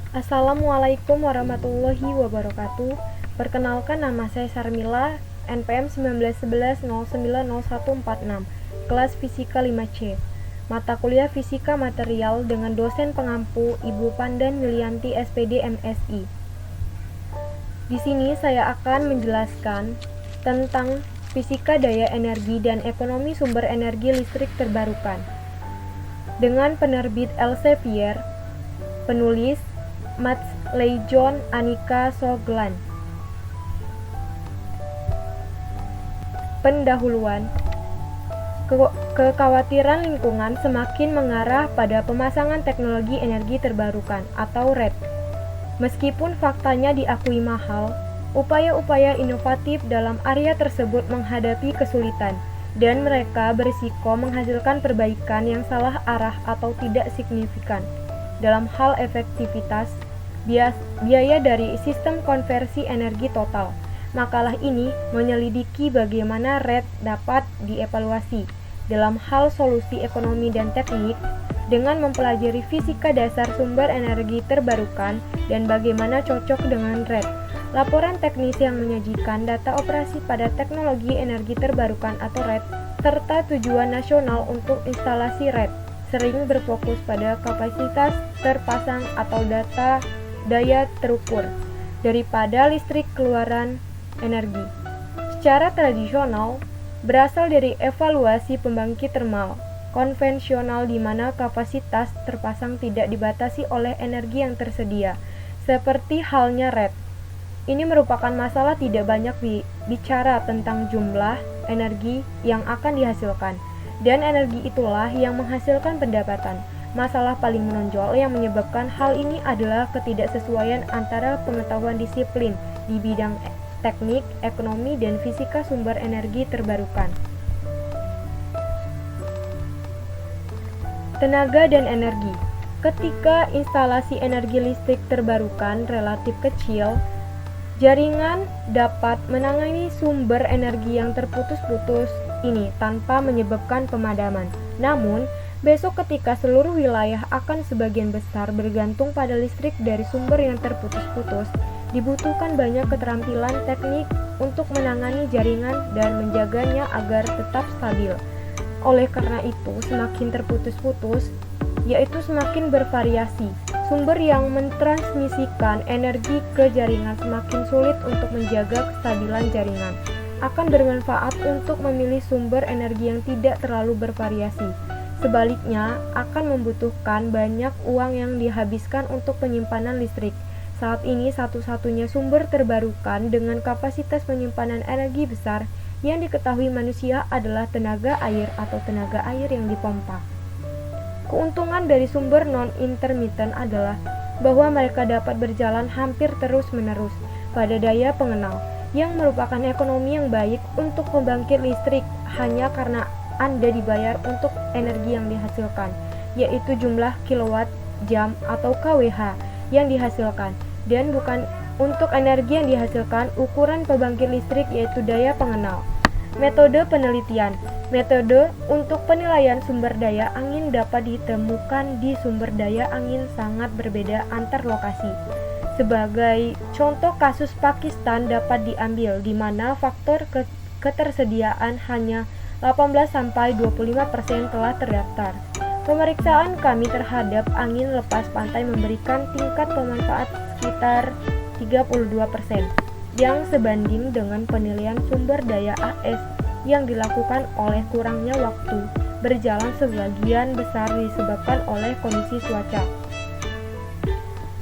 Assalamualaikum warahmatullahi wabarakatuh. Perkenalkan, nama saya Sarmila, NPM 1911090146, kelas Fisika 5C. Mata kuliah Fisika Material dengan dosen pengampu Ibu Pandan Yulianti SPD MSI. Di sini saya akan menjelaskan tentang fisika daya energi dan ekonomi sumber energi listrik terbarukan. Dengan penerbit Elsevier, penulis Mats Leijon Annika Soglan. Pendahuluan. Kekhawatiran lingkungan semakin mengarah pada pemasangan teknologi energi terbarukan atau RET. Meskipun faktanya diakui mahal, upaya-upaya inovatif dalam area tersebut menghadapi kesulitan, dan mereka berisiko menghasilkan perbaikan yang salah arah atau tidak signifikan dalam hal efektivitas biaya dari sistem konversi energi total. Makalah ini menyelidiki bagaimana RET dapat dievaluasi dalam hal solusi ekonomi dan teknik dengan mempelajari fisika dasar sumber energi terbarukan dan bagaimana cocok dengan RET. Laporan teknis yang menyajikan data operasi pada teknologi energi terbarukan atau RET serta tujuan nasional untuk instalasi RET sering berfokus pada kapasitas terpasang atau daya terukur daripada listrik keluaran energi. Secara tradisional, berasal dari evaluasi pembangkit termal konvensional di mana kapasitas terpasang tidak dibatasi oleh energi yang tersedia, seperti halnya RET. Ini merupakan masalah tidak banyak bicara tentang jumlah energi yang akan dihasilkan, dan energi itulah yang menghasilkan pendapatan. Masalah paling menonjol yang menyebabkan hal ini adalah ketidaksesuaian antara pengetahuan disiplin di bidang teknik, ekonomi, dan fisika sumber energi terbarukan. Tenaga dan energi. Ketika instalasi energi listrik terbarukan relatif kecil, jaringan dapat menangani sumber energi yang terputus-putus ini tanpa menyebabkan pemadaman. Namun, besok ketika seluruh wilayah akan sebagian besar bergantung pada listrik dari sumber yang terputus-putus, dibutuhkan banyak keterampilan teknik untuk menangani jaringan dan menjaganya agar tetap stabil. Oleh karena itu, semakin terputus-putus, yaitu semakin bervariasi, sumber yang mentransmisikan energi ke jaringan semakin sulit untuk menjaga kestabilan jaringan. Akan bermanfaat untuk memilih sumber energi yang tidak terlalu bervariasi. Sebaliknya, akan membutuhkan banyak uang yang dihabiskan untuk penyimpanan listrik. Saat ini satu-satunya sumber terbarukan dengan kapasitas penyimpanan energi besar yang diketahui manusia adalah tenaga air atau tenaga air yang dipompa. Keuntungan dari sumber non-intermittent adalah bahwa mereka dapat berjalan hampir terus-menerus pada daya pengenal, yang merupakan ekonomi yang baik untuk pembangkit listrik hanya karena Anda dibayar untuk energi yang dihasilkan, yaitu jumlah kilowatt jam atau kWh yang dihasilkan, dan bukan untuk energi yang dihasilkan ukuran pembangkit listrik yaitu daya pengenal. Metode penelitian. Metode untuk penilaian sumber daya angin dapat ditemukan di sumber daya angin sangat berbeda antar lokasi. Sebagai contoh, kasus Pakistan dapat diambil di mana faktor ketersediaan hanya 18-25% telah terdaftar. Pemeriksaan kami terhadap angin lepas pantai memberikan tingkat pemanfaat sekitar 32%, yang sebanding dengan penilaian sumber daya AS yang dilakukan oleh kurangnya waktu berjalan sebagian besar disebabkan oleh kondisi cuaca.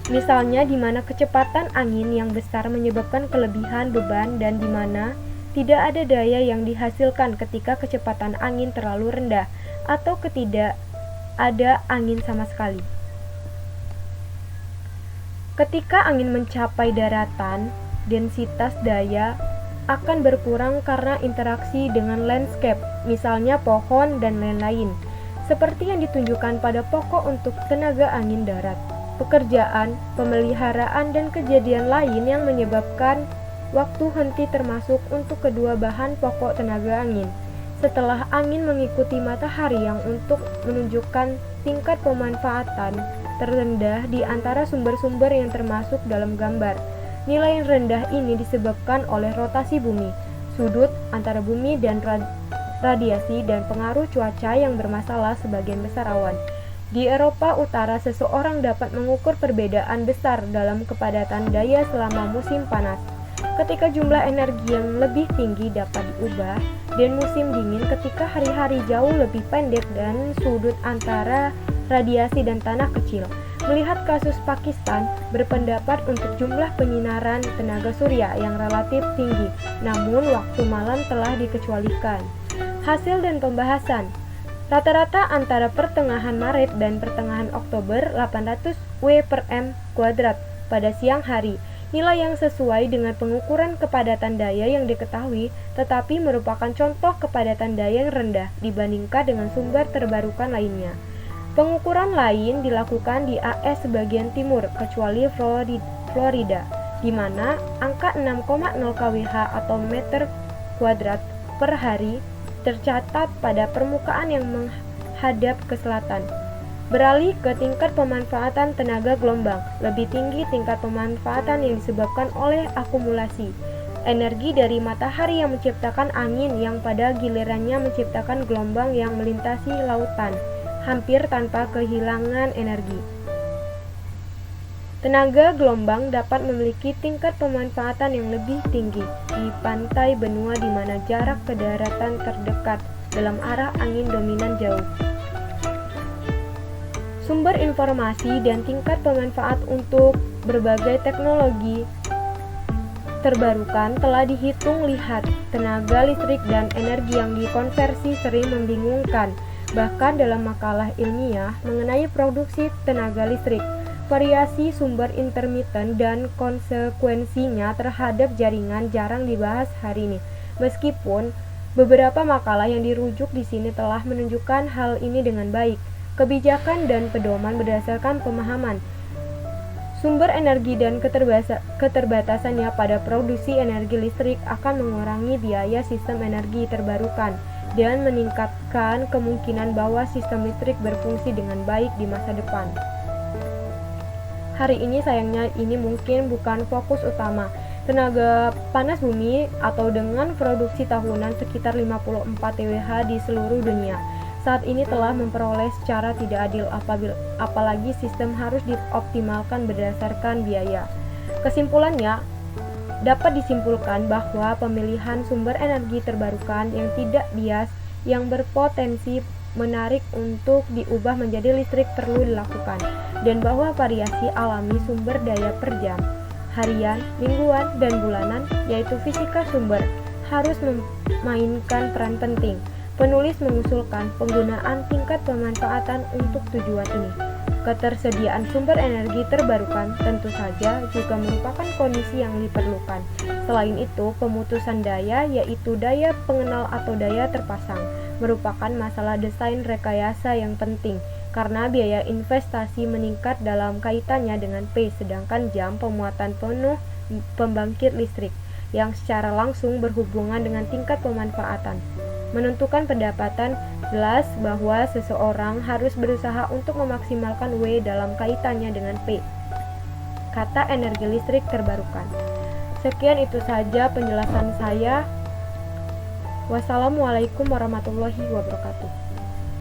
Misalnya di mana kecepatan angin yang besar menyebabkan kelebihan beban dan di mana tidak ada daya yang dihasilkan ketika kecepatan angin terlalu rendah atau tidak ada angin sama sekali. Ketika angin mencapai daratan, densitas daya akan berkurang karena interaksi dengan landscape, misalnya pohon dan lain-lain, seperti yang ditunjukkan pada pokok untuk tenaga angin darat. Pekerjaan, pemeliharaan, dan kejadian lain yang menyebabkan waktu henti termasuk untuk kedua bahan pokok tenaga angin. Setelah angin mengikuti matahari yang untuk menunjukkan tingkat pemanfaatan terendah di antara sumber-sumber yang termasuk dalam gambar. Nilai yang rendah ini disebabkan oleh rotasi bumi, sudut antara bumi dan radiasi, dan pengaruh cuaca yang bermasalah sebagian besar awan. Di Eropa Utara, seseorang dapat mengukur perbedaan besar dalam kepadatan daya selama musim panas, ketika jumlah energi yang lebih tinggi dapat diubah, dan musim dingin ketika hari-hari jauh lebih pendek dan sudut antara radiasi dan tanah kecil. Melihat kasus Pakistan, berpendapat untuk jumlah penyinaran tenaga surya yang relatif tinggi, namun waktu malam telah dikecualikan. Hasil dan pembahasan. Rata-rata antara pertengahan Maret dan pertengahan Oktober 800 W per M kuadrat pada siang hari. Nilai yang sesuai dengan pengukuran kepadatan daya yang diketahui, tetapi merupakan contoh kepadatan daya yang rendah dibandingkan dengan sumber terbarukan lainnya. Pengukuran lain dilakukan di AS sebagian timur, kecuali Florida, di mana angka 6,0 kWh atau meter kuadrat per hari tercatat pada permukaan yang menghadap ke selatan. Beralih ke tingkat pemanfaatan tenaga gelombang, lebih tinggi tingkat pemanfaatan yang disebabkan oleh akumulasi energi dari matahari yang menciptakan angin yang pada gilirannya menciptakan gelombang yang melintasi lautan, hampir tanpa kehilangan energi. Tenaga gelombang dapat memiliki tingkat pemanfaatan yang lebih tinggi di pantai benua di mana jarak ke daratan terdekat dalam arah angin dominan jauh. Sumber informasi dan tingkat pemanfaat untuk berbagai teknologi terbarukan telah dihitung. Lihat, tenaga listrik dan energi yang dikonversi sering membingungkan, bahkan dalam makalah ilmiah mengenai produksi tenaga listrik. Variasi sumber intermiten dan konsekuensinya terhadap jaringan jarang dibahas hari ini, meskipun beberapa makalah yang dirujuk di sini telah menunjukkan hal ini dengan baik. Kebijakan dan pedoman berdasarkan pemahaman sumber energi dan keterbatasannya pada produksi energi listrik akan mengurangi biaya sistem energi terbarukan dan meningkatkan kemungkinan bahwa sistem listrik berfungsi dengan baik di masa depan. Hari ini sayangnya ini mungkin bukan fokus utama. Tenaga panas bumi atau dengan produksi tahunan sekitar 54 TWh di seluruh dunia saat ini telah memperoleh secara tidak adil, apalagi sistem harus dioptimalkan berdasarkan biaya. Kesimpulannya, dapat disimpulkan bahwa pemilihan sumber energi terbarukan yang tidak bias yang berpotensi menarik untuk diubah menjadi listrik perlu dilakukan, dan bahwa variasi alami sumber daya per jam, harian, mingguan, dan bulanan, yaitu fisika sumber, harus memainkan peran penting. Penulis mengusulkan penggunaan tingkat pemanfaatan untuk tujuan ini. Ketersediaan sumber energi terbarukan tentu saja juga merupakan kondisi yang diperlukan. Selain itu, pemutusan daya, yaitu daya pengenal atau daya terpasang, merupakan masalah desain rekayasa yang penting, karena biaya investasi meningkat dalam kaitannya dengan P, sedangkan jam pemuatan penuh pembangkit listrik, yang secara langsung berhubungan dengan tingkat pemanfaatan, menentukan pendapatan jelas bahwa seseorang harus berusaha untuk memaksimalkan W dalam kaitannya dengan P, kata energi listrik terbarukan. Sekian itu saja penjelasan saya. Wassalamualaikum warahmatullahi wabarakatuh.